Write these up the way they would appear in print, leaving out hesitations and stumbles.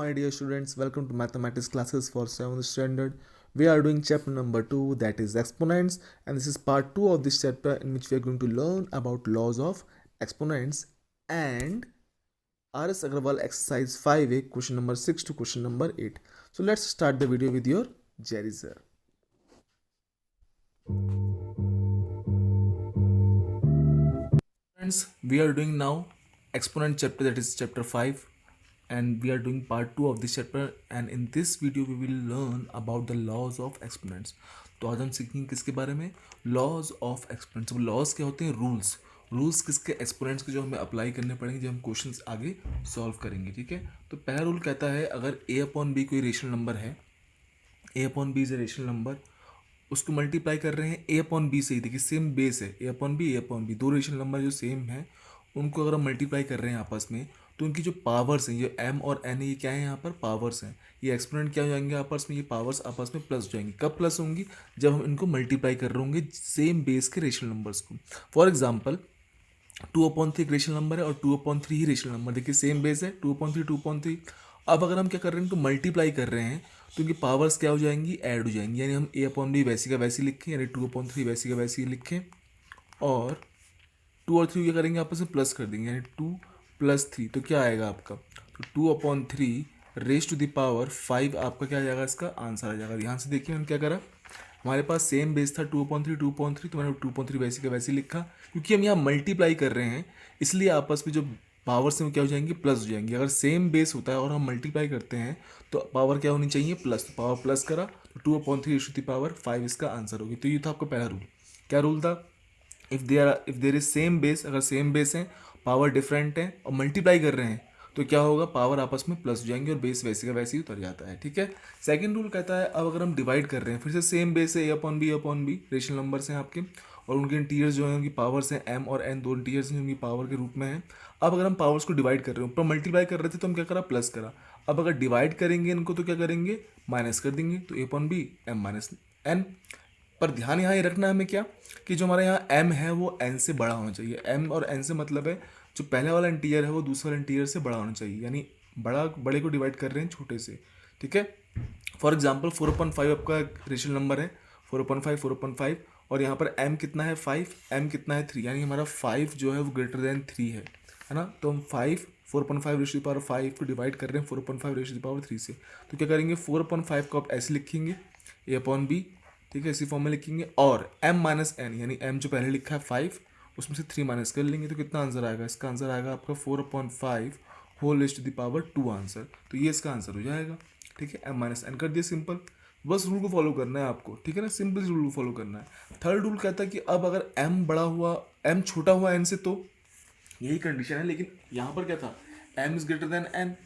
my dear students, welcome to mathematics classes for 7th standard. We are doing chapter number 2, that is exponents, and this is part 2 of this chapter in which we are going to learn about laws of exponents and RS Agarwal exercise 5A question number 6 to question number 8. So let's start the video with your Jerry sir. Friends, we are doing now exponent chapter, that is chapter 5, and we are doing part 2 of this chapter, and in this video we will learn about the laws of exponents. तो आज हम सीखेंगे किसके बारे में? Laws of exponents. Laws क्या होते हैं? रूल्स किसके? एक्सपोनेंट्स के, जो हमें अप्लाई करने पड़ेंगे जब हम क्वेश्चंस आगे सॉल्व करेंगे. ठीक है, तो पहला रूल कहता है अगर a अपॉन बी कोई रेशनल नंबर है, a upon B is a rational number, उसको मल्टीप्लाई कर रहे हैं a अपॉन बी से ही. देखिए सेम बेस है, a अपॉन बी, दो रेशनल नंबर जो सेम है उनको अगर हम मल्टीप्लाई कर रहे हैं आपस में, तो उनकी जो पावर्स हैं, ये m और n है, ये क्या है? यहाँ पर पावर्स हैं. ये एक्सपोनेंट क्या हो जाएंगे आपस में? ये पावर्स आपस में प्लस हो जाएंगी. कब प्लस होंगी? जब हम इनको मल्टीप्लाई कर रहे होंगे सेम बेस के रेशनल नंबर्स को. फॉर एग्जाम्पल 2/3 एक रेशनल नंबर है और 2/3 ही रेशनल नंबर. देखिए सेम बेस है, 2/3. अब अगर हम क्या कर रहे हैं, इनको मल्टीप्लाई कर रहे हैं, तो इनकी पावर्स क्या हो जाएंगी? ऐड हो जाएंगी. यानी हम a अपॉन बी वैसी का वैसी लिखें, यानी 2/3 वैसी का वैसी लिखें, और 2 और 3 क्या करेंगे? आपस में प्लस कर देंगे, यानी 2 + 3. तो क्या आएगा आपका? तो 2/3 रेज टू द पावर 5 आपका क्या आ जाएगा? इसका आंसर आ जाएगा. यहाँ से देखिए हम क्या करा, हमारे पास सेम बेस था 2/3, तो मैंने 2/3 वैसी का वैसी लिखा. क्योंकि हम यहाँ मल्टीप्लाई कर रहे हैं, इसलिए आपस में जो पावर्स हैं वो क्या हो जाएंगी? प्लस हो जाएंगी. अगर सेम बेस होता है और हम मल्टीप्लाई करते हैं तो पावर क्या होनी चाहिए? प्लस. तो पावर प्लस करा, तो 2/3 रेज टू द पावर 5 इसका आंसर होगी. तो ये था आपका पहला रूल. क्या रूल था? If there is same base, अगर सेम बेस है, पावर डिफरेंट है और मल्टीप्लाई कर रहे हैं, तो क्या होगा? पावर आपस में प्लस हो जाएंगे और बेस वैसे का वैसे ही उतर जाता है. ठीक है. सेकंड रूल कहता है अब अगर हम डिवाइड कर रहे हैं, फिर से सेम बेस है, a upon B rational numbers हैं आपके, और उनके इंटीरियर्स जो हैं उनकी पावर्स हैं m और n, दो इंटीरियर्स हैं उनकी पावर के रूप में है. अब अगर हम पावर्स को डिवाइड कर रहे हैं, ऊपर मल्टीप्लाई कर रहे थे तो हम क्या करा? प्लस करा. अब अगर डिवाइड करेंगे इनको तो क्या करेंगे? माइनस कर देंगे. तो a अपॉन बी m-n. पर ध्यान यहाँ ये रखना है हमें क्या, कि जो हमारे यहाँ m है वो n से बड़ा होना चाहिए. m और n से मतलब है जो पहले वाला इंटीरियर है वो दूसरे वाला इंटीरियर से बड़ा होना चाहिए, यानी बड़े को डिवाइड कर रहे हैं छोटे से. ठीक है. फॉर एग्जांपल 4/5 आपका रेशनल नंबर है, 4/5, और यहाँ पर m कितना है? 5. m कितना है? 3. यानी हमारा 5 जो है वो ग्रेटर देन 3 है ना. तो हम 4/5 रेशो की पावर 5 को डिवाइड कर रहे हैं 4/5 रेशो की पावर 3 से. तो क्या करेंगे? 4/5 को आप ऐसे लिखेंगे, a अपॉन बी. ठीक है, इसी फॉर्म में लिखेंगे, और m-n, यानी m जो पहले लिखा है 5, उसमें से 3 माइनस कर लेंगे. तो कितना आंसर आएगा? इसका आंसर आएगा आपका 4/5 whole raise to the power 2 answer. तो ये इसका आंसर हो जाएगा. ठीक है, m-n कर दिया. सिंपल. बस रूल को फॉलो करना है आपको. ठीक है ना, सिंपल रूल को फॉलो करना है. थर्ड रूल कहता है कि अब अगर m छोटा हुआ n से, तो यही कंडीशन है, लेकिन यहाँ पर क्या था? m is greater than n,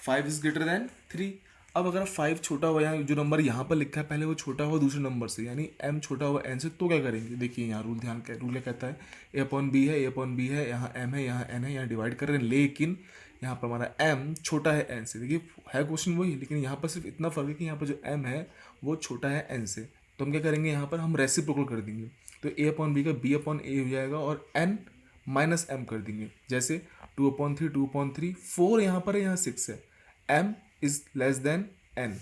5 is greater than 3. अब अगर 5 छोटा हुआ, यहाँ जो नंबर यहाँ पर लिखा है पहले वो छोटा हुआ दूसरे नंबर से, यानी m छोटा हुआ n से, तो क्या करेंगे? देखिए यहाँ रूल क्या कहता है, a अपॉन बी है, यहाँ m है, यहाँ n है, यहाँ डिवाइड कर रहे हैं, लेकिन यहाँ पर हमारा m छोटा है n से. देखिए है क्वेश्चन वही, लेकिन यहाँ पर सिर्फ इतना फर्क है कि यहाँ पर जो m है वो छोटा है n से. तो हम क्या करेंगे? यहाँ पर हम रेसिप्रोकल कर देंगे. तो a अपॉन बी का b अपॉन a हो जाएगा, और n माइनस m कर देंगे. जैसे 2/3, 4 यहाँ पर है, यहाँ 6 है. m is less than n,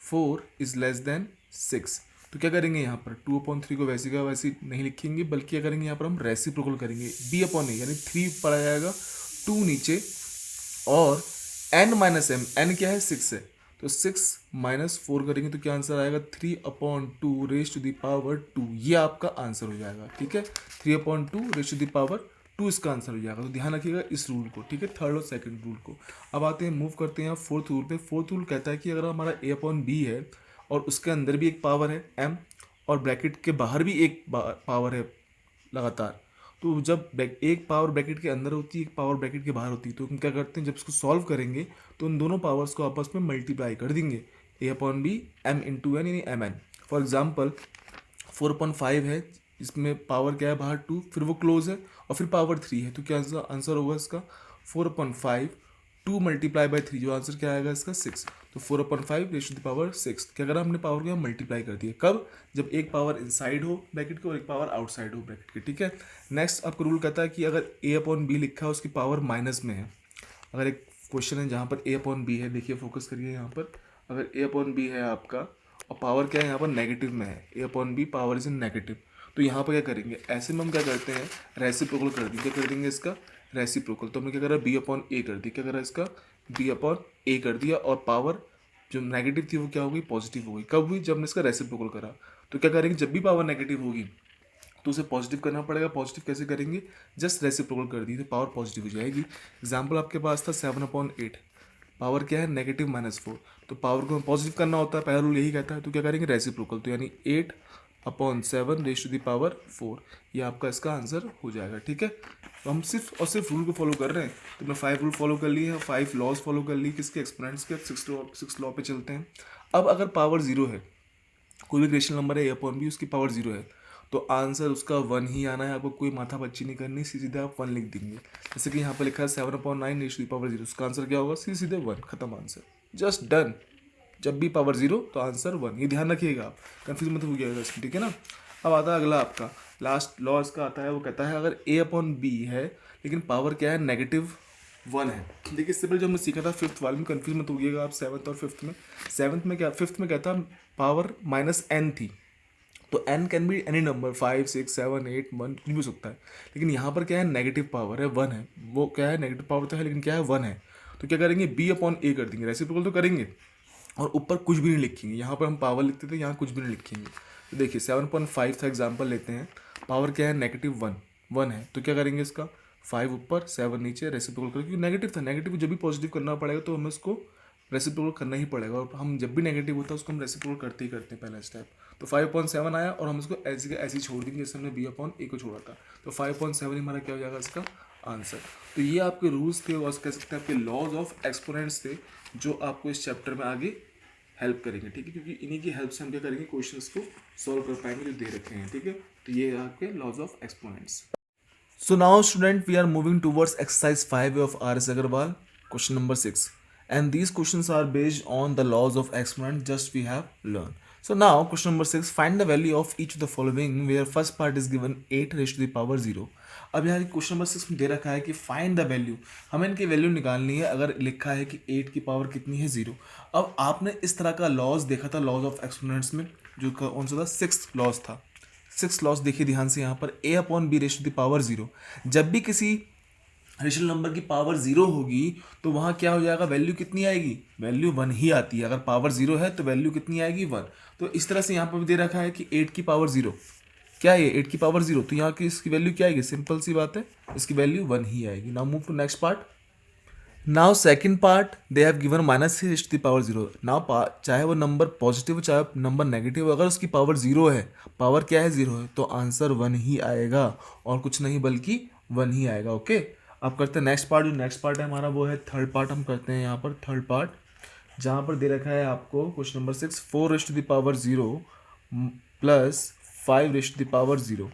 4 is less than 6. तो क्या करेंगे? यहाँ पर 2/3 को वैसे का वैसे नहीं लिखेंगे, बल्कि क्या करेंगे? यहाँ पर हम रेसिप्रोकल करेंगे, b अपॉन a, यानी 3 पर आ जाएगा, 2 नीचे, और n माइनस m, n क्या है? 6 है, तो 6 - 4 करेंगे तो क्या आंसर आएगा? 3/2 रेज टू द पावर 2. ये आपका आंसर हो जाएगा. ठीक है, 3/2 रेज टू द पावर 2 इसका आंसर हो जाएगा. तो ध्यान रखिएगा इस रूल को. ठीक है, थर्ड और सेकंड रूल को. अब आते हैं, मूव करते हैं फोर्थ रूल पे. फोर्थ रूल कहता है कि अगर हमारा a अपॉन बी है और उसके अंदर भी एक पावर है m, और ब्रैकेट के बाहर भी एक पावर है लगातार, तो जब एक पावर ब्रैकेट के अंदर होती है, एक पावर ब्रैकेट के बाहर होती है, तो हम क्या करते हैं? जब इसको सॉल्व करेंगे तो उन दोनों पावर्स को आपस में मल्टीप्लाई कर देंगे, a अपॉन बी m/n, यानी mn. फॉर एग्जाम्पल 4/5 है, इसमें पावर क्या है बाहर? 2, फिर वो क्लोज है, और फिर पावर 3 है. तो क्या आंसर होगा इसका? 4/5 2 × 3, जो आंसर क्या आएगा इसका? 6. तो 4/5 रेज़ टू द पावर 6. क्या करा हमने? पावर को मल्टीप्लाई कर दिया. कब? जब एक पावर इनसाइड हो ब्रैकेट के और एक पावर आउटसाइड हो ब्रैकेट के. ठीक है. नेक्स्ट आपका रूल कहता है कि अगर a अपॉन बी लिखा है उसकी पावर माइनस में है, अगर एक क्वेश्चन है जहाँ पर ए अपॉन बी है, देखिए फोकस करिए यहाँ पर, अगर ए अपॉन बी है आपका और पावर क्या है यहाँ पर नेगेटिव में है, A upon B power is in negative, तो यहाँ पर क्या करेंगे, ऐसे में हम क्या करते हैं रेसिप्रोकल कर देंगे, क्या कर देंगे इसका रेसिप्रोकल, तो हमने क्या करा बी अपॉन ए कर दी, क्या करा इसका बी अपॉन ए कर दिया, और पावर जो नेगेटिव थी वो क्या हो गई पॉजिटिव हो गई, कब हुई जब हमने इसका रेसिप्रोकल करा। तो क्या करेंगे जब भी पावर नेगेटिव होगी तो उसे पॉजिटिव करना पड़ेगा, पॉजिटिव कैसे करेंगे, जस्ट रेसिप्रोकल कर दी तो पावर पॉजिटिव हो जाएगी। एग्जाम्पल आपके पास था 7/8, पावर क्या है -4, तो पावर को पॉजिटिव करना होता है, पहला रूल यही कहता है, तो क्या करेंगे रेसिप्रोकल, तो यानी 8/7 ⁴ ये आपका इसका आंसर हो जाएगा। ठीक है, तो हम सिर्फ और सिर्फ रूल को फॉलो कर रहे हैं, तो मैं 5 रूल फॉलो कर लिए हैं, 5 लॉज फॉलो कर लिए किसके एक्सपोनेंट्स के, 6 लॉ पे चलते हैं। अब अगर पावर 0 है, कोई भी रेशनल नंबर है ए अपॉन बी, उसकी पावर 0 है, तो आंसर उसका 1 ही आना है, आपको कोई माथा पच्ची नहीं करनी, सीधे आप 1 लिख देंगे। जैसे कि यहाँ पर लिखा है 7/9 उसका आंसर क्या होगा, सीधे 1, खत्म आंसर, जस्ट डन। जब भी पावर 0 तो आंसर 1, ये ध्यान रखिएगा आप, कन्फ्यूज मत हो जाएगा इसमें, ठीक है ना। अब आता है अगला आपका लास्ट लॉ इसका आता है, वो कहता है अगर ए अपॉन बी है लेकिन पावर क्या है -1 है। देखिए इससे पहले जो हमने सीखा था 5th वाले में, कन्फ्यूज मत होइएगा आप 7th और 5th में। 7th में क्या, 5th में क्या था, पावर -n थी, तो n can be any number, 5 6 7 8 1 कुछ भी हो सकता है, लेकिन यहाँ पर क्या है नेगेटिव पावर है 1 है, वो क्या है नेगेटिव पावर तो है लेकिन क्या है 1 है, तो क्या करेंगे b अपॉन ए कर देंगे, रेसिप्रोकल तो करेंगे और ऊपर कुछ भी नहीं लिखेंगे, यहाँ पर हम पावर लिखते थे, यहाँ कुछ भी नहीं लिखेंगे। तो देखिए 7.5 था एग्जाम्पल लेते हैं, पावर क्या है -1 है, तो क्या करेंगे इसका 5 ऊपर 7 नीचे, रेसिप्रोकल करेंगे, क्योंकि नेगेटिव था, नेगेटिव जब भी पॉजिटिव करना पड़ेगा तो हमें उसको रेसिप्रोकल करना ही पड़ेगा, और हम जब भी नेगेटिव होता है उसको हम रेसिप्रोकल करते ही करते हैं पहला स्टेप। तो 5.7 आया और हम इसको ऐसे ऐसे ही छोड़ देंगे जैसे हमने बी अपॉन ए को छोड़ा था, तो 5.7 ही हमारा क्या हो जाएगा इसका आंसर। तो ये आपके रूल्स थे और कह सकते हैं आपके लॉज ऑफ एक्सपोनेंट्स थे, जो आपको इस चैप्टर में आगे हेल्प करेंगे, ठीक है, क्योंकि इन्हीं की हेल्प से हम क्या करेंगे क्वेश्चंस को सॉल्व कर पाएंगे जो दे रखे हैं, ठीक है। तो ये आपके laws of exponents. So now student we are moving towards exercise 5 of R.S. Agarwal, question number 6, and these questions are based on the laws of exponent just we have learned. So now question number 6, find the value of each of the following where first part is given 8 raised to the power 0. अब यहाँ question number 6 में दे रखा है कि find the value, हमें इनकी value निकालनी है, अगर लिखा है कि 8 की पावर कितनी है 0। अब आपने इस तरह का लॉज देखा था लॉज ऑफ एक्सपोनेंट्स में, जो कौन सा था 6th लॉज था, 6 लॉस देखिए ध्यान से, यहाँ पर a upon B raise to the power 0, जब भी किसी रेशनल नंबर की पावर 0 होगी तो वहाँ क्या हो जाएगा, वैल्यू कितनी आएगी, वैल्यू 1 ही आती है, अगर पावर 0 है तो वैल्यू कितनी आएगी 1। तो इस तरह से यहाँ पर भी दे रखा है कि 8 की पावर 0 क्या है, 8 की पावर 0, तो यहाँ की इसकी वैल्यू क्या आएगी, सिंपल सी बात है, इसकी वैल्यू 1 ही आएगी। Now move to next part. Now second part they have given -3 raise to the power 0। Now चाहे वो नंबर पॉजिटिव हो चाहे नंबर नेगेटिव हो, अगर उसकी पावर 0 है, पावर क्या है 0 है, तो आंसर 1 ही आएगा और कुछ नहीं बल्कि 1 ही आएगा। ओके, अब करते हैं नेक्स्ट पार्ट। जो नेक्स्ट पार्ट है हमारा वो है थर्ड पार्ट, हम करते हैं यहाँ पर थर्ड पार्ट, जहाँ पर दे रखा है आपको question number 6, 4 raise to the power 0 plus 5 raise to the power 0।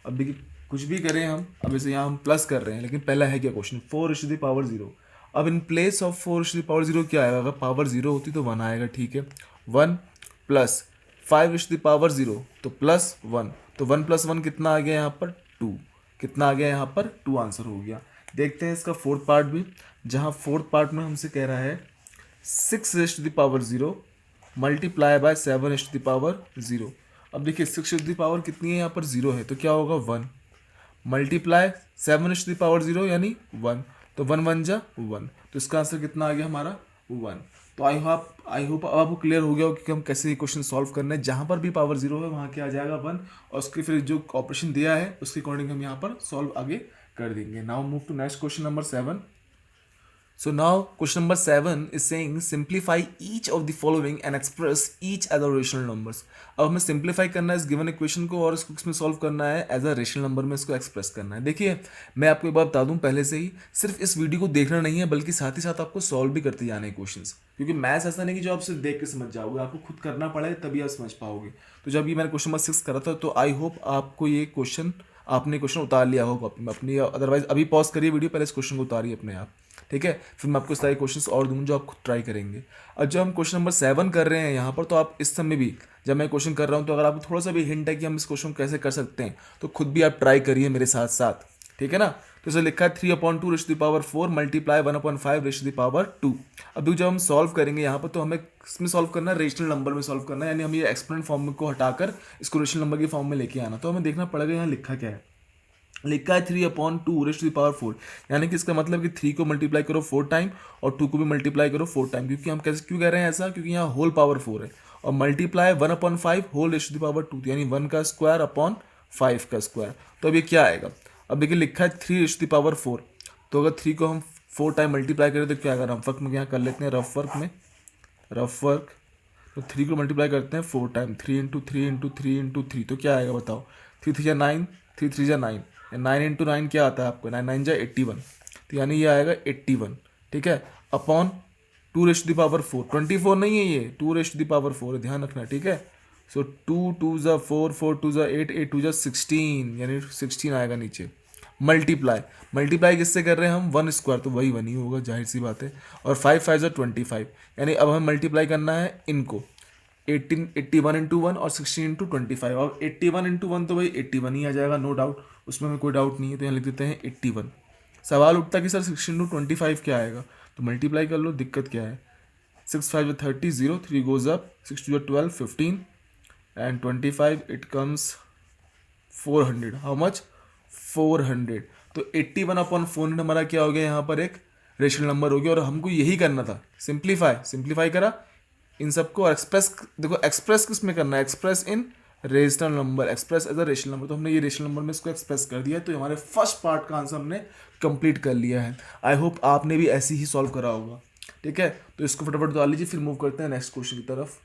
अब देखिए कुछ भी करें हम, अब इसे यहाँ हम प्लस कर रहे हैं, लेकिन पहला है क्या question 4 raise to the power 0। अब in place of 4 raise to the power 0 क्या आएगा, अगर पावर 0 होती तो 1 आएगा, ठीक है, 1 plus 5 raise to the power 0 तो +1, तो 1 + 1 कितना आ गया यहाँ पर 2, कितना आ गया यहाँ पर 2 आंसर हो गया। देखते हैं इसका फोर्थ पार्ट भी, जहाँ फोर्थ पार्ट में हमसे कह रहा है 6 raise to the power 0 multiply by 7 raise to the power 0। अब देखिए 6 रेज़ टू द पावर कितनी है, यहाँ पर 0 है, तो क्या होगा 1 multiply 7 raise to the power 0 यानी 1, तो 1 1 जा 1, तो इसका आंसर कितना आ गया हमारा 1। तो आई होप अब आपको क्लियर हो गया हो कि हम कैसे क्वेश्चन सॉल्व करना है, जहाँ पर भी पावर 0 है वहाँ क्या आ जाएगा 1, और उसके फिर जो ऑपरेशन दिया है उसके अकॉर्डिंग हम यहाँ पर सॉल्व आगे कर देंगे। Now move to next question number 7। So now question number 7 is saying simplify each of the following and express each as a rational numbers। अब हमें सिंप्लीफाई करना है इस गिवन इक्वेशन को और इसको इसमें सॉल्व करना है एज अ रेशनल नंबर में इसको एक्सप्रेस करना है। देखिए मैं आपको एक बात बता दूं पहले से ही, सिर्फ इस वीडियो को देखना नहीं है बल्कि साथ ही साथ आपको सॉल्व भी करते जाने हैं क्वेश्चंस, क्योंकि मैथ्स ऐसा नहीं कि जो आप सिर्फ देख के समझ जाओगे, आपको खुद करना पड़ेगा तभी आप समझ पाओगे। तो जब ये मैंने क्वेश्चन नंबर 6 करा था तो आई होप आपको ये क्वेश्चन आपने क्वेश्चन उतार लिया होगा अपनी, अदरवाइज अभी पॉज करिए वीडियो, पहले इस क्वेश्चन को उतारिए अपने आप, ठीक है, फिर मैं आपको सारे क्वेश्चंस और दूंगा जो आप खुद ट्राई करेंगे। अब जब हम क्वेश्चन नंबर 7 कर रहे हैं यहाँ पर, तो आप इस समय भी जब मैं क्वेश्चन कर रहा हूँ तो अगर आपको थोड़ा सा भी हिंट है कि हम इस क्वेश्चन को कैसे कर सकते हैं तो खुद भी आप ट्राई करिए मेरे साथ साथ, ठीक है ना। तो इसे लिखा है 3/2 रेश टू द पावर 4 मल्टीप्लाई 1/5 रेश टू द पावर 2। अभी जब हम सॉल्व करेंगे यहाँ पर तो हमें इसमें सॉल्व करना है, रेशनल नंबर में सॉल्व करना है, यानी हम ये एक्सपोनेंट फॉर्म को हटाकर इसको रेशनल नंबर की फॉर्म में लेके आना। तो हमें देखना पड़ेगा यहाँ लिखा क्या है। लिखा है 3/2 रेश टू द पावर 4, यानी कि इसका मतलब कि 3 को मल्टीप्लाई करो 4 टाइम और 2 को भी मल्टीप्लाई करो 4 टाइम। क्योंकि हम कैसे क्यों कह रहे हैं ऐसा, क्योंकि यहाँ होल पावर 4 है और multiply 1/5 whole raise to the power 2, यानी 1 का स्क्वायर अपॉन 5 का स्क्वायर। तो अब ये क्या आएगा, अब देखिए लिखा है 3 रेश टू द पावर 4, तो अगर 3 को हम 4 टाइम मल्टीप्लाई करें तो क्या आएगा, रफ वर्क में यहाँ कर लेते हैं, रफ वर्क। तो 3 को मल्टीप्लाई करते हैं 4 टाइम, 3 इंटू 3 इंटू 3 इंटू 3, तो क्या आएगा बताओ, 3 3 जा 9, 3 3 जा 9, 9 इंटू 9 क्या आता है आपको, 9 9 जा 81, तो यानी ये आएगा 81, ठीक है, अपॉन 2 रेश टू द पावर 4, 24 नहीं है ये, 2 रेश टू द पावर 4 है, ध्यान रखना, ठीक है। सो 2 2 जा 4, 4 2 जा 8, 8 2 जा 16, यानी 16 आएगा नीचे। मल्टीप्लाई किससे कर रहे हैं हम, 1 स्क्वायर, तो वही 1 ही होगा, जाहिर सी बात है। और 5 5 जा 25, यानी अब हमें मल्टीप्लाई करना है इनको 81 इंटू 1 और 16 इंटू 25। और 81 इंटू 1 तो भाई 81 ही आ जाएगा, नो डाउट, उसमें हमें कोई डाउट नहीं है। तो यहाँ लिख देते हैं 81। सवाल उठता कि सर 16 इंटू 25 क्या आएगा, तो मल्टीप्लाई कर लो, दिक्कत क्या है। 6 5 30, 0 3 goes up, 6 2 12 15 and 25 it comes 400। How much, 400। तो 81/400 हमारा क्या हो गया, यहाँ पर एक रेशनल नंबर हो गया। और हमको यही करना था, सिंप्लीफाई करा इन सबको और एक्सप्रेस, देखो एक्सप्रेस किस में करना है, express in rational number, express as a rational number. तो हमने ये रेशनल नंबर में इसको एक्सप्रेस कर दिया, तो हमारे फर्स्ट पार्ट का आंसर हमने कंप्लीट कर लिया है। आई होप आपने भी ऐसे ही सॉल्व करा होगा, ठीक है। तो इसको फटाफट डाल लीजिए, फिर मूव करते हैं नेक्स्ट क्वेश्चन की तरफ।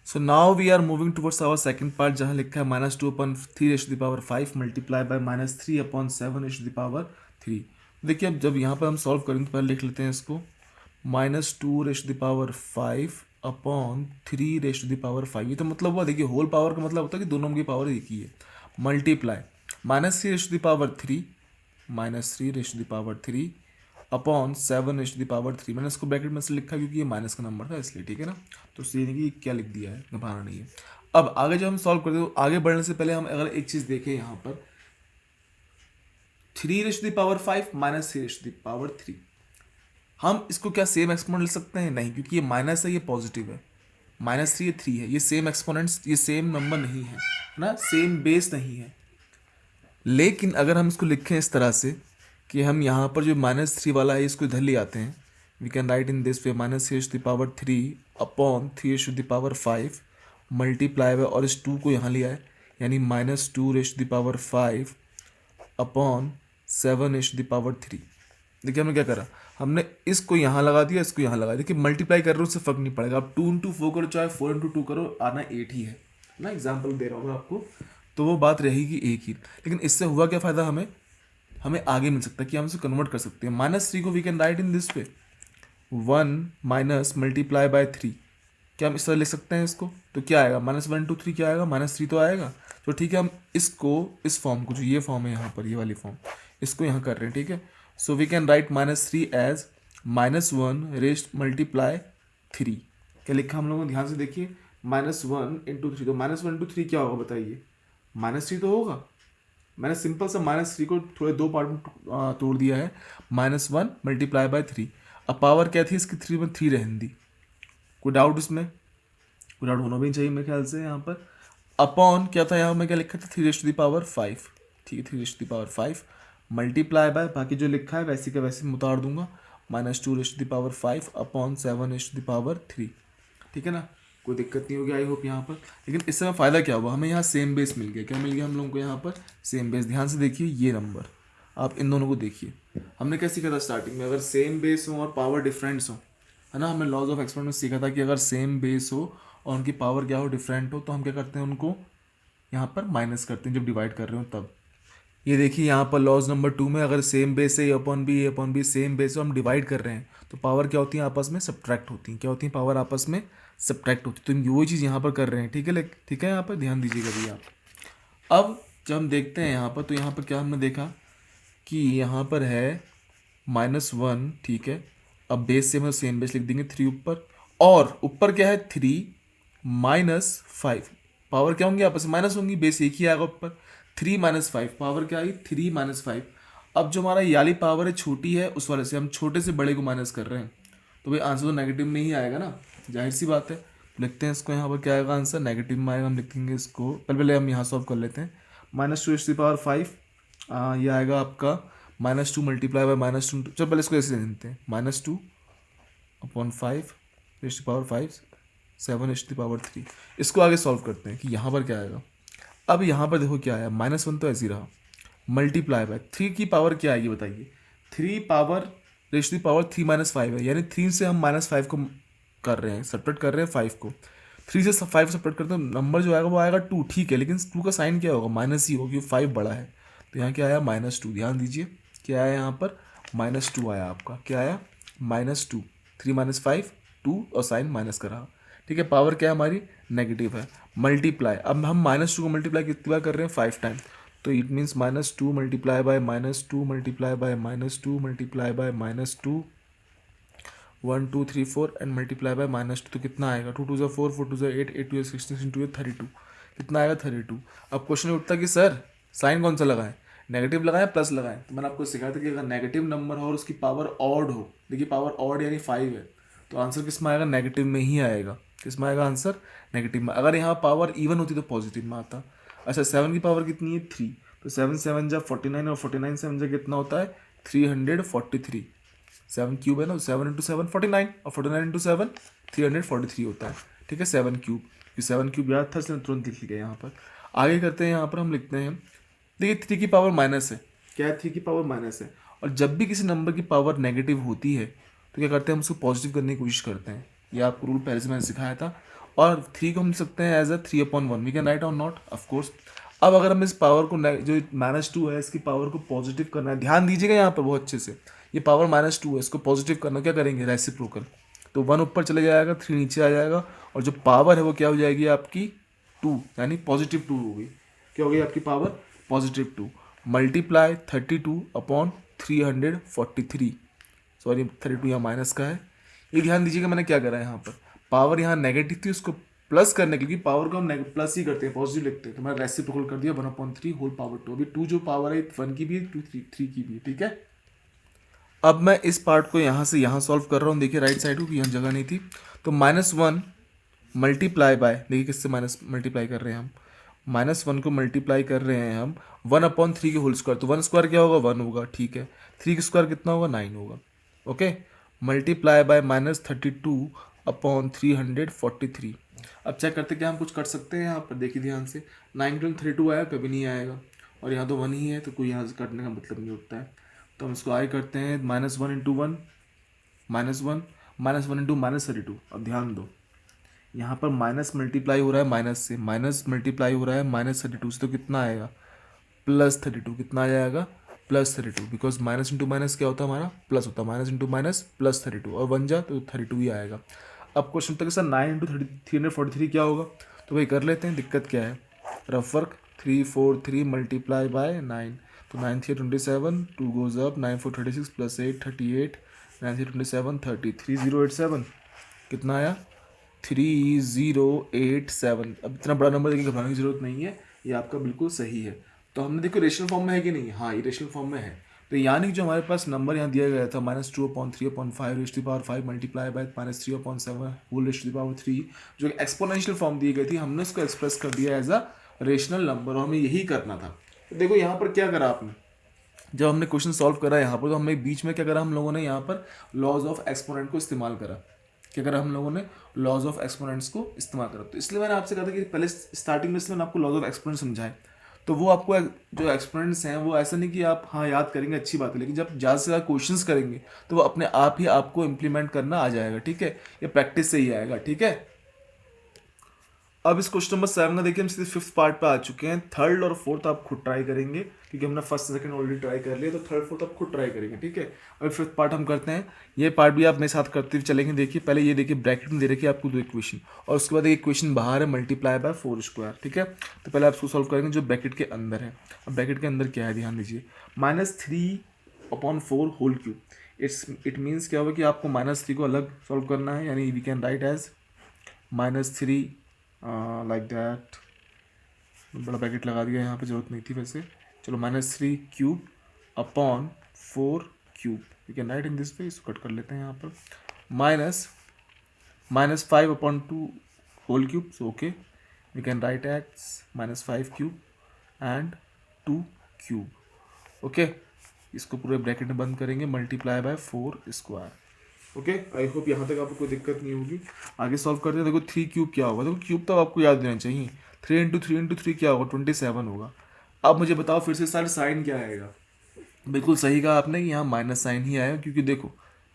So now we are moving towards our second part, जहाँ लिखा है -2/3 raise to the power 5 multiply by -3/7 raise to the power 3। देखिए अब जब यहाँ पर हम सॉल्व करेंगे तो पहले लिख लेते हैं इसको, -2 रेश टू द पावर 5/3 रेश टू द पावर 5। ये तो मतलब हुआ, देखिए होल पावर का मतलब होता है कि दोनों की पावर एक ही है। Multiply -3 raise to the power 3, -3 raise to the power 3 upon 7 रेश टू द पावर 3। मैंने इसको ब्रैकेट में से लिखा क्योंकि ये माइनस का नंबर था इसलिए, ठीक है ना। तो इसलिए कि क्या लिख दिया है, घबराना नहीं है। अब आगे जब हम सॉल्व करते हैं तो आगे बढ़ने से पहले हम अगर एक चीज़ देखें यहाँ पर, 3 raise to the power 5 -3 raise to the power 3, हम इसको क्या सेम एक्सपोनेंट लिख सकते हैं, नहीं, क्योंकि ये माइनस है ये पॉजिटिव है, -3 ये 3 है, ये सेम एक्सपोनेंट्स, ये सेम नंबर नहीं है ना, सेम बेस नहीं है। लेकिन अगर हम इसको लिखें इस तरह से कि हम यहाँ पर जो -3 वाला है इसको इधर ले आते हैं, we can write in this way -3 raise to the power 3 upon 3 raise to the power 5 multiply by, और इस 2 को यहाँ ले आए, यानी -2 रेश टू द पावर 5 अपॉन 7 रेश टू द पावर 3। देखिए हमने क्या करा, हमने इसको यहाँ लगा दिया, इसको यहाँ लगा दिया। देखिए मल्टीप्लाई कर रहे हो उससे फर्क नहीं पड़ेगा, आप 2 इंटू 4 करो चाहे 4 इंटू 2 करो, आना 8 ही है ना, एग्जाम्पल दे रहा हूँ मैं आपको, तो वो बात रहेगी एक ही। लेकिन इससे हुआ क्या फ़ायदा, हमें आगे मिल सकता है कि हम इसे कन्वर्ट कर सकते हैं। -3 को we can write in this way 1 minus multiply by 3, क्या हम इस तरह लिख सकते हैं इसको, तो क्या आएगा, -1 2 3 क्या आएगा, -3 तो आएगा। तो ठीक है, हम इसको इस फॉर्म को, जो ये फॉर्म है यहाँ पर, ये वाली फॉर्म, इसको यहाँ कर रहे हैं, ठीक है। So we can write -3 as -1 rest multiply 3। क्या लिखा हम लोगों ने, ध्यान से देखिए, -1 इंटू 3, तो -1 इंटू 3 क्या होगा बताइए, -3 तो होगा। मैंने सिंपल सा -3 को थोड़े दो पार्ट में तोड़ दिया है, -1 मल्टीप्लाई बाय 3। अब पावर क्या थी इसकी, 3 में 3 रहने दी, कोई डाउट इसमें, कोई डाउट होना भी नहीं चाहिए मेरे ख्याल से। यहाँ पर अपॉन क्या था, यहाँ में क्या लिखा था, 3 रेश टू द पावर 5, ठीक है, 3 raise to the power 5 multiply by, बाकी जो लिखा है वैसे का वैसे मैं उतार दूंगा, -2 रेश टू द पावर 5 अपॉन 7 रेश टू द पावर 3, ठीक है ना, कोई दिक्कत नहीं होगी आई होप यहाँ पर। लेकिन इससे हमें फ़ायदा क्या हुआ, हमें यहाँ सेम बेस मिल गया, क्या मिल गया हम लोगों को यहाँ पर, सेम बेस। ध्यान से देखिए ये नंबर, आप इन दोनों को देखिए, हमने क्या सीखा था स्टार्टिंग में, अगर सेम बेस हो और पावर डिफरेंट्स हो, है ना, हमने लॉज ऑफ एक्सपेरिमेंट में सीखा था कि अगर सेम बेस हो और उनकी पावर क्या हो, डिफरेंट हो, तो हम क्या करते हैं, उनको यहाँ पर माइनस करते हैं जब डिवाइड कर रहे हो तब। ये देखिए यहाँ पर लॉज नंबर 2 में अगर सेम बेस है, A upon B same base है, हम डिवाइड कर रहे हैं, तो पावर क्या होती है, आपस में सब्ट्रैक्ट होती हैं, क्या होती है, पावर आपस में सब्ट्रैक्ट होती है। तो वो चीज़ यहाँ पर कर रहे हैं, ठीक है, ठीक है, यहाँ पर ध्यान दीजिएगा भैया आप। अब जब हम देखते हैं यहाँ पर, तो यहाँ पर क्या हमने देखा कि यहाँ पर है -1, ठीक है। अब बेस से हम सेम बेस लिख देंगे 3 ऊपर, और ऊपर क्या है 3 -5, पावर क्या होंगी आपस में माइनस होंगी, बेस एक ही आएगा ऊपर, 3 माइनस 5, पावर क्या आई 3 माइनस 5। अब जो हमारा ये वाली पावर है छोटी है, उस वाले से हम छोटे से बड़े को माइनस कर रहे हैं, तो भाई आंसर तो नेगेटिव में ही आएगा ना, जाहिर सी बात है। लिखते हैं इसको, यहाँ पर क्या आएगा आंसर, नेगेटिव में आएगा। हम लिखेंगे इसको, पहले हम यहाँ सॉल्व कर लेते हैं। -2 ⁵ ये आएगा आपका -2 मल्टीप्लाई बाय -2, चलो पहले इसको ऐसे देते हैं, -2 अपॉन 5 ⁵ 7 ⁵3। इसको आगे सॉल्व करते हैं कि यहाँ पर क्या आएगा। अब यहाँ पर देखो क्या आया, -1 तो ऐसे ही रहा, मल्टीप्लाई बाय 3 की पावर क्या आएगी बताइए, 3 पावर ⁵ 3 - 5 है, यानी 3 से हम -5 को कर रहे हैं, सेपरेट कर रहे हैं 5 को। 3 से 5 सेपरेट करते हैं, नंबर जो आएगा वो आएगा 2, ठीक है, लेकिन 2 का साइन क्या होगा, माइनस ही होगा क्योंकि 5 बड़ा है। तो यहाँ क्या आया -2, ध्यान दीजिए क्या आया यहाँ पर, -2 आया आपका, क्या आया -2, 3 - 5 2 और साइन माइनस का रहा, ठीक है। पावर क्या है हमारी, नेगेटिव है। मल्टीप्लाई, अब हम -2 को मल्टीप्लाई कितनी बार कर रहे हैं, 5 टाइम, तो it means -2 multiply by -2 multiply by -2 multiply by -2 1 2 3 4 and multiply by -2, तो कितना आएगा, 2 2 4 4 2 8 8 2 16 16 2 32, कितना आएगा 32। अब क्वेश्चन उठता कि सर साइन कौन सा लगाएं, नेगेटिव लगाएं प्लस लगाएं, तो मैंने आपको सिखाया था कि अगर नेगेटिव नंबर हो और उसकी पावर ऑड हो, देखिए पावर ऑड यानी 5 है, तो आंसर किस में आएगा, नेगेटिव में ही आएगा। किस में आएगा आंसर, नेगेटिव में। अगर यहाँ पावर इवन होती तो पॉजिटिव में आता। अच्छा 7 की पावर कितनी है, 3, तो 7 7 जा 49 और 49 7 जा कितना होता है 343, 7 क्यूब है ना, 7 × 7 49 और 49 × 7 343 होता है, ठीक है। 7 क्यूब, ये 7 क्यूब याद था इसलिए तुरंत लिख लिया यहाँ पर। आगे करते हैं, यहाँ पर हम लिखते हैं, देखिए 3 की पावर माइनस है, क्या है 3 की पावर माइनस है, और जब भी किसी नंबर की पावर नेगेटिव होती है तो क्या करते हैं हम उसको पॉजिटिव करने की कोशिश करते हैं, ये आपको रूल पहले से मैंने सिखाया था। और 3 को हम लिख सकते हैं as a 3/1, we can write और नॉट ऑफकोर्स। अब अगर हम इस पावर को जो -2 है इसकी पावर को पॉजिटिव करना है, ध्यान दीजिएगा यहाँ पर बहुत अच्छे से, ये पावर -2 है, इसको पॉजिटिव करना, क्या करेंगे रेसिप्रोकल, तो 1 ऊपर चले जाएगा 3 नीचे आ जाएगा, और जो पावर है वो क्या हो जाएगी आपकी 2, यानी +2 होगी, क्या होगी आपकी पावर +2। मल्टीप्लाई 32/343, सॉरी 32 यहाँ माइनस का है, ये ध्यान दीजिएगा मैंने क्या करा है यहाँ पर, पावर यहाँ नेगेटिव थी उसको प्लस करने के लिए, पावर को हम प्लस ही करते हैं, पॉजिटिव लिखते हैं, तो मैंने रेसिप्रोकल कर दिया 1/3 होल पावर 2। अभी 2 जो पावर है 1 की भी है 2 3 की भी है, ठीक है। अब मैं इस पार्ट को यहाँ से यहाँ सॉल्व कर रहा हूँ, देखिए राइट साइड को कि यहाँ जगह नहीं थी, तो -1 मल्टीप्लाई बाय, देखिए किससे माइनस मल्टीप्लाई कर रहे हैं हम, -1 को मल्टीप्लाई कर रहे हैं हम 1/3 के होल स्क्वायर, तो 1 स्क्वायर क्या होगा 1 होगा, ठीक है। 3 का स्क्वायर कितना होगा 9 होगा, ओके। Multiply by -32/343। अब चेक करते क्या हम कुछ कर सकते हैं यहाँ पर, देखिए ध्यान से, 9 × 32 आया कभी नहीं आएगा, और यहाँ तो 1 ही है तो कोई यहाँ से कटने का मतलब नहीं उठता है, तो हम इसको आगे करते हैं -1 × 1 -1 -1 × -32। अब ध्यान दो यहाँ पर माइनस मल्टीप्लाई हो रहा है माइनस से, माइनस मल्टीप्लाई हो रहा है -32 से, तो कितना आएगा +32, कितना आ जाएगा +32, बिकॉज माइनस इंटू माइनस क्या होता है हमारा प्लस होता है, माइनस इंटू माइनस +32, और 1 जा तो 32 ही आएगा। अब क्वेश्चन तक सर 9 × 343 क्या होगा, तो भाई कर लेते हैं, दिक्कत क्या है, रफ वर्क 343 मल्टीप्लाई बाय 9, तो 9 3 27, 2 goes up, 9 4 36 + 8 38, 9 3 27 30, 3087, कितना आया 3087। अब इतना बड़ा नंबर देखिए घबराने की जरूरत नहीं है, ये आपका बिल्कुल सही है। तो हमने देखो रेशनल फॉर्म में है कि नहीं, हाँ ये रेशनल फॉर्म में है, तो यानी कि जो हमारे पास नंबर यहाँ दिया गया था -2/3/5 मल्टीप्लाई बाय -3/7 होल ⁵3, जो एक्सपोनेंशियल फॉर्म दी गई थी, हमने उसको एक्सप्रेस कर दिया एज अ रेशनल नंबर, और हमें यही करना था। तो देखो यहाँ पर क्या करा आपने, जब हमने क्वेश्चन सॉल्व करा यहाँ पर, तो हमने बीच में क्या करा, हम लोगों ने यहाँ पर लॉज ऑफ एक्सपोनेंट को इस्तेमाल करा, क्या करा हम लोगों ने, लॉज ऑफ एक्सपोनेंट्स को इस्तेमाल करा। तो इसलिए मैंने आपसे कहा था कि पहले स्टार्टिंग में इसलिए मैंने आपको लॉज ऑफ एक्सपोनेंट समझाए, तो वो आपको जो एक्सपोनेंट्स हैं वो ऐसा नहीं कि आप हाँ याद करेंगे अच्छी बात है, लेकिन जब ज़्यादा से ज़्यादा क्वेश्चंस करेंगे तो वो अपने आप ही आपको इम्प्लीमेंट करना आ जाएगा, ठीक है, ये प्रैक्टिस से ही आएगा, ठीक है। अब इस क्वेश्चन नंबर 7 का देखिए हम सीधे 5th पार्ट पे आ चुके हैं। 3rd और 4th आप खुद ट्राई करेंगे, क्योंकि हमने 1st 2nd ऑलरेडी ट्राई कर लिया, तो 3rd 4th आप खुद ट्राई करेंगे, ठीक है। अब 5th पार्ट हम करते हैं, ये पार्ट भी आप मेरे साथ करते हुए चलेंगे। देखिए पहले ये देखिए ब्रैकेट में दे रखी है आपको 2 इक्वेशन, और उसके बाद एक इक्वेशन बाहर है मल्टीप्लाई बाय 4², ठीक है। तो पहले आप उसको सॉल्व करेंगे जो ब्रैकेट के अंदर है। अब ब्रैकेट के अंदर क्या है ध्यान दीजिए, -3/4 होल क्यूब, इट मीन्स क्या होगा कि आपको -3 को अलग सॉल्व करना है, यानी we can write as -3 like that बड़ा ब्रैकेट लगा दिया यहाँ पे, जरूरत नहीं थी वैसे। चलो -3 cube upon 4 cube, you can write in this way, इसको कट कर लेते हैं यहाँ पर। -5 upon 2 whole cube, so okay we can write as -5 cube and 2 cube, okay. इसको पूरे ब्रैकेट में बंद करेंगे, multiply by 4 square, okay. I hope यहाँ तक आपको कोई दिक्कत नहीं होगी। आगे सॉल्व करते हैं। देखो 3 क्यूब क्या होगा, देखो क्यूब तो आपको याद देना चाहिए। 3 इंटू 3 इंटू 3 क्या होगा, 27 होगा। अब मुझे बताओ फिर से सर साइन क्या आएगा। बिल्कुल सही कहा आपने कि यहाँ माइनस साइन ही आएगा, क्योंकि देखो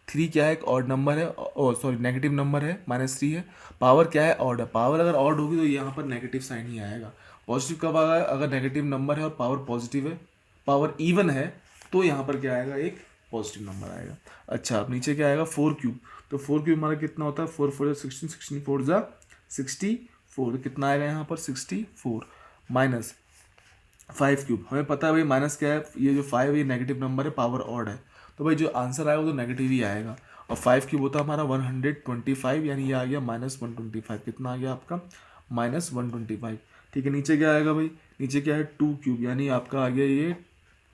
3 क्या है, एक ऑड नंबर है, और सॉरी नेगेटिव नंबर है, -3 है। पावर क्या है, ऑड है। पावर अगर ऑड होगी तो यहाँ पर नेगेटिव साइन ही आएगा। पॉजिटिव कब आएगा, अगर नेगेटिव नंबर है और पावर पॉजिटिव है, पावर इवन है, तो यहाँ पर क्या आएगा, एक पॉजिटिव नंबर आएगा। अच्छा, अब नीचे क्या आएगा, 4 क्यूब। तो 4 क्यूब हमारा कितना होता है, 4 4 16, 16 4 64, तो कितना आएगा यहाँ पर 64 माइनस 5 क्यूब। हमें पता है भाई माइनस क्या है, ये जो 5 है ये नेगेटिव नंबर है, पावर ऑड है, तो भाई जो आंसर आएगा वो तो नेगेटिव ही आएगा। और 5 क्यूब होता है हमारा 125, यानी ये आ गया -125। कितना आ गया आपका, -125। ठीक है, नीचे क्या आएगा भाई, नीचे क्या है 2 क्यूब, यानी आपका आ गया ये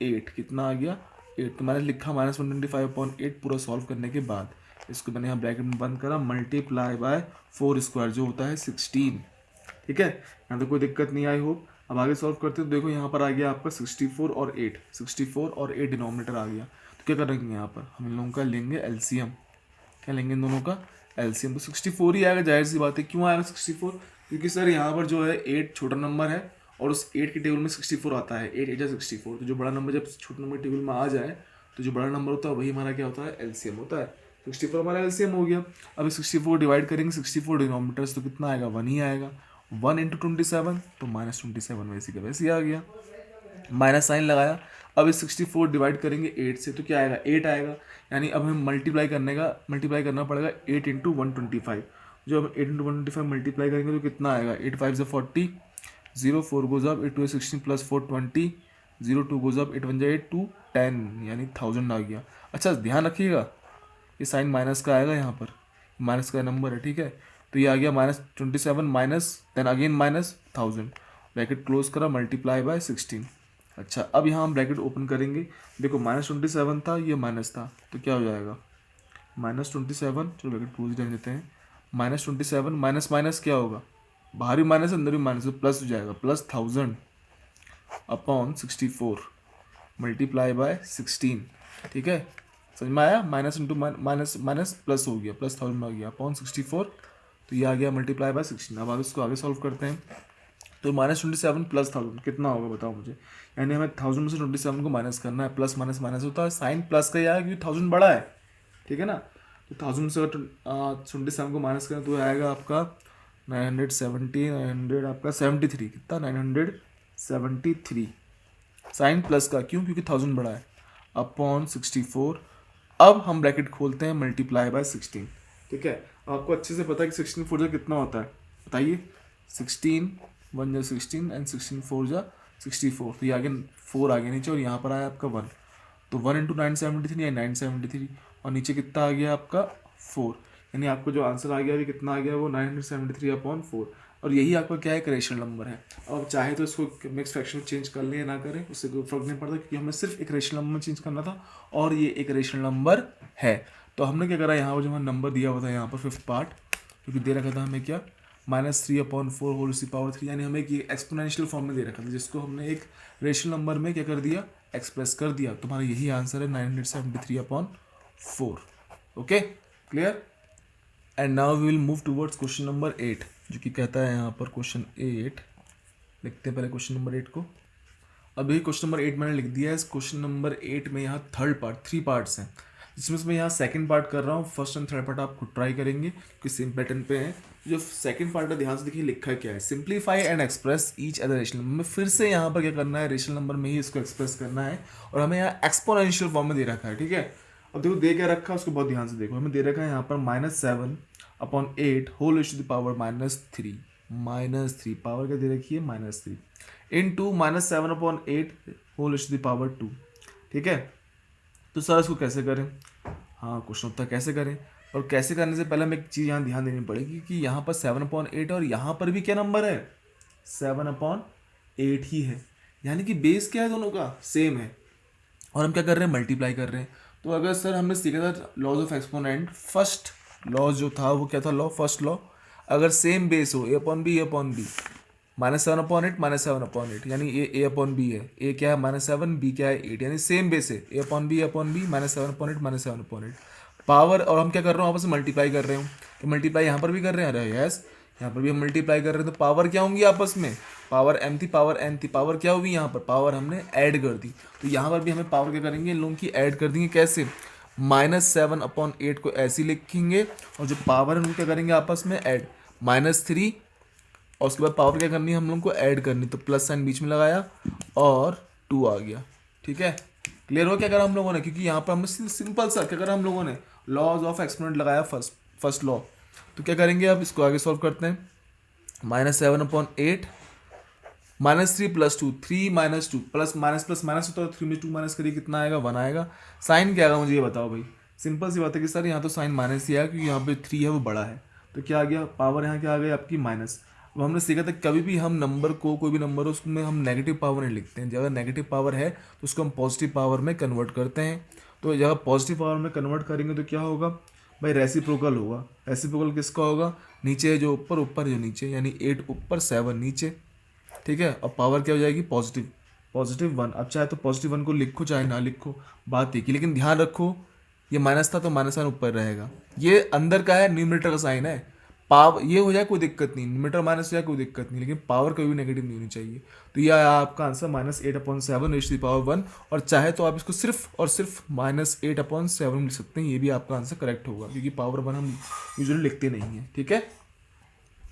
8। कितना आ गया 8। तो मैंने लिखा -125/8 पूरा सॉल्व करने के बाद। इसको मैंने यहाँ ब्रैकेट में बंद करा, मल्टीप्लाई बाय 4 स्क्वायर जो होता है 16। ठीक है, यहाँ तो कोई दिक्कत नहीं आई होप। अब आगे सॉल्व करते हैं। देखो यहाँ पर आ गया आपका 64 और 8, 64 और 8 डिनोमिनेटर आ गया। तो क्या करेंगे यहाँ पर, हम इन लोगों का लेंगे एलसीएम। क्या लेंगे इन दोनों का, एलसीएम। तो 64 ही आएगा, जाहिर सी बात है। क्यों आएगा 64, क्योंकि सर यहाँ पर जो है 8 छोटा नंबर है और उस 8 के टेबल में 64 आता है। 8 8 64, तो जो बड़ा नंबर जब छोटे नंबर टेबल में आ जाए तो जो बड़ा नंबर होता है वही हमारा क्या होता है, एलसीएम होता है। 64 हमारा एलसीएम हो गया। अब 64 डिवाइड करेंगे 64 डिनोमिनेटर्स, तो कितना आएगा, 1 ही आएगा। 1 इंटू 27 तो -27 वैसे का वैसे ही आ गया, माइनस साइन लगाया। अब इस 64 डिवाइड करेंगे 8 से, तो क्या आएगा, 8 आएगा। यानी अब हमें मल्टीप्लाई करना पड़ेगा 8 इंटू 125। जो हम 8 इंटू 125 मल्टीप्लाई करेंगे तो कितना आएगा, 8 5 से 40, 0 4 goes up, 8 2 16 plus 4 20, 0 2 goes up, 8 1 8 2 10, यानी 1000 आ गया। अच्छा ध्यान रखिएगा, ये साइन माइनस का आएगा, यहाँ पर माइनस का नंबर है, ठीक है। तो ये आ गया -27 minus then again -1000, bracket close करा, मल्टीप्लाई बाय 16। अच्छा, अब यहाँ हम ब्रैकेट ओपन करेंगे। देखो -27 था, ये माइनस था, तो क्या हो जाएगा, -27, चलो ब्रैकेट क्लोज कर देते हैं। -27 माइनस माइनस क्या होगा, बाहर भी माइनस अंदर भी माइनस, तो प्लस हो जाएगा, +1000 अपॉन 64 मल्टीप्लाई बाय 16। ठीक है, समझ में आया, minus into minus minus plus हो गया, +1000 आ गया अपॉन 64, तो ये आ गया मल्टीप्लाई बाय 16। अब इसको आगे सॉल्व करते हैं। तो -27 प्लस 1000 कितना होगा बताओ मुझे, यानी हमें 1000 में से 27 को माइनस करना है। प्लस माइनस माइनस होता है, साइन प्लस का ही आएगा क्योंकि 1000 बड़ा है, ठीक है ना। तो 1000 से 27 को माइनस करें तो आएगा आपका 970, 900 आपका 73, कितना 973, साइन प्लस का, क्यों, क्योंकि 1000 बड़ा है, अपॉन 64। अब हम ब्रैकेट खोलते हैं, मल्टीप्लाई बाय 16। ठीक है, आपको अच्छे से पता है कि 16 4 कितना होता है, बताइए। 16 1 16 एंड 16 4 64, तो ये आगे 4 आगे नीचे और यहाँ पर आया आपका 1, तो 1 इंटू 973 या 973, और नीचे कितना आ गया आपका 4, यानी आपको जो आंसर आ गया अभी कितना आ गया, वो 973/4। और यही आपका क्या है, एक रेशनल नंबर है। अब चाहे तो इसको मिक्स फ्रैक्शन में चेंज कर लें या ना करें, उससे कोई फर्क नहीं पड़ता, क्योंकि हमें सिर्फ एक रेशनल नंबर में चेंज करना था और ये एक रेशनल नंबर है। तो हमने क्या करा, यहाँ पर जो हमें नंबर दिया हुआ था यहाँ पर 5th पार्ट, क्योंकि दे रखा था हमें क्या, -3/4 होल सी पावर 3, यानी हमें एक एक्सपोनेंशियल फॉर्म में दे रखा था, जिसको हमने एक रेशनल नंबर में क्या कर दिया, एक्सप्रेस कर दिया। तुम्हारा यही आंसर है 973/4। Okay, clear. And now we will move towards question number 8, जो कि कहता है यहाँ पर क्वेश्चन 8, लिखते हैं पहले क्वेश्चन नंबर 8 को। अभी क्वेश्चन नंबर 8 मैंने लिख दिया है। इस क्वेश्चन नंबर 8 में यहाँ थर्ड पार्ट, 3 पार्ट्स हैं, जिसमें से मैं यहाँ सेकंड पार्ट कर रहा हूँ। फर्स्ट एंड थर्ड पार्ट आप खुद ट्राई करेंगे कि सेम पैटर्न पे है। जो सेकंड पार्ट है ध्यान से देखिए, लिखा क्या है, simplify and express each other rational number में। फिर से यहाँ पर क्या करना है, रेशनल नंबर में ही इसको एक्सप्रेस करना है, और हमें यहाँ एक्सपोनेंशियल फॉर्म में दे रखा है, ठीक है। अब देखो दे क्या रखा है, उसको बहुत ध्यान से देखो। हमें दे रखा है यहाँ पर -7/8 whole to the power -3 power क्या दे रखी है, -3 into -7/8 whole to the power 2। ठीक है, तो सर इसको कैसे करें, हाँ क्वेश्चन होता है कैसे करें। और कैसे करने से पहले हमें एक चीज़ यहाँ ध्यान देनी पड़ेगी कि यहाँ पर 7/8 और यहाँ पर भी क्या नंबर है, 7/8 8 ही है, यानी कि बेस क्या है दोनों का, सेम है। और हम क्या कर रहे हैं, मल्टीप्लाई कर रहे हैं। तो अगर सर हमने सीखा था laws of exponent, first law जो था वो क्या था, लॉ फर्स्ट लॉ, अगर सेम बेस हो ए अपॉन बी -7/8 -7/8, यानी ए अपॉन बी है, ए क्या है -7, बी क्या है 8, यानी सेम बेस है, ए अपॉन बी -7/8 -7/8 पावर। और हम क्या कर रहे हो, आपस में मल्टीप्लाई कर रहे हो, तो मल्टीप्लाई यहाँ पर भी कर रहे हैं, अरे यस यहाँ पर भी हम मल्टीप्लाई कर रहे हैं, तो पावर क्या होंगी आपस में, पावर m थी, पावर n थी, पावर क्या हुई यहाँ पर, पावर हमने ऐड कर दी। तो यहाँ पर भी हमें पावर क्या करेंगे, इन लोगों की ऐड कर देंगे, कैसे, -7/8 को ऐसे ही लिखेंगे, और जो पावर है उनको क्या करेंगे आपस में ऐड, -3, और उसके बाद पावर क्या करनी है हम लोग को ऐड करनी, तो प्लस साइन बीच में लगाया और 2 आ गया। ठीक है, क्लियर हो क्या करा हम लोगों ने, क्योंकि यहाँ पर हमने सिंपल सा क्या करा हम लोगों ने, लॉज ऑफ एक्सपोनेंट लगाया फर्स्ट लॉ। तो क्या करेंगे, अब इसको आगे सॉल्व करते हैं, -7/8 -3 + 2, 3 - 2 प्लस माइनस प्लस माइनस होता है, 3 में 2 माइनस करिए कितना आएगा, 1 आएगा। साइन क्या आएगा मुझे ये बताओ भाई, सिंपल सी बात है कि सर यहाँ तो साइन माइनस ही आया, क्योंकि यहाँ पे 3 है वो बड़ा है, तो क्या आ गया, पावर यहाँ क्या आ गई आपकी माइनस। अब हमने सीखा था कभी भी हम नंबर को, कोई भी नंबर हो उसमें हम नेगेटिव पावर नहीं लिखते हैं, अगर नेगेटिव पावर है तो उसको हम पॉजिटिव पावर में कन्वर्ट करते हैं। तो जब पॉजिटिव पावर में कन्वर्ट करेंगे तो क्या होगा भाई, रेसिप्रोकल होगा। रेसिप्रोकल किसका होगा, नीचे जो ऊपर, ऊपर जो नीचे, यानी 8 ऊपर 7 नीचे। ठीक है, अब पावर क्या हो जाएगी, +1। अब चाहे तो +1 को लिखो चाहे ना लिखो, बात एक ही, लेकिन ध्यान रखो ये माइनस था तो -1 ऊपर रहेगा, ये अंदर का है, न्यूमरेटर का साइन है। पावर ये हो जाए कोई दिक्कत नहीं, न्यूमरेटर माइनस हो जाए कोई दिक्कत नहीं, लेकिन पावर कभी भी नेगेटिव नहीं होनी चाहिए। तो यह आया आपका आंसर -8/7 और चाहे तो आप इसको सिर्फ और सिर्फ -8/7 लिख सकते हैं, ये भी आपका आंसर करेक्ट होगा, क्योंकि पावर 1 हम यूजुअली लिखते नहीं हैं। ठीक है,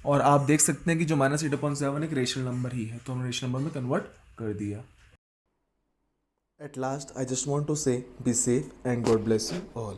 और आप देख सकते हैं कि जो -8/7 एक रेशनल नंबर ही है, तो हमने रेशनल नंबर में कन्वर्ट कर दिया। At last, I just want to say, be safe and God bless you all.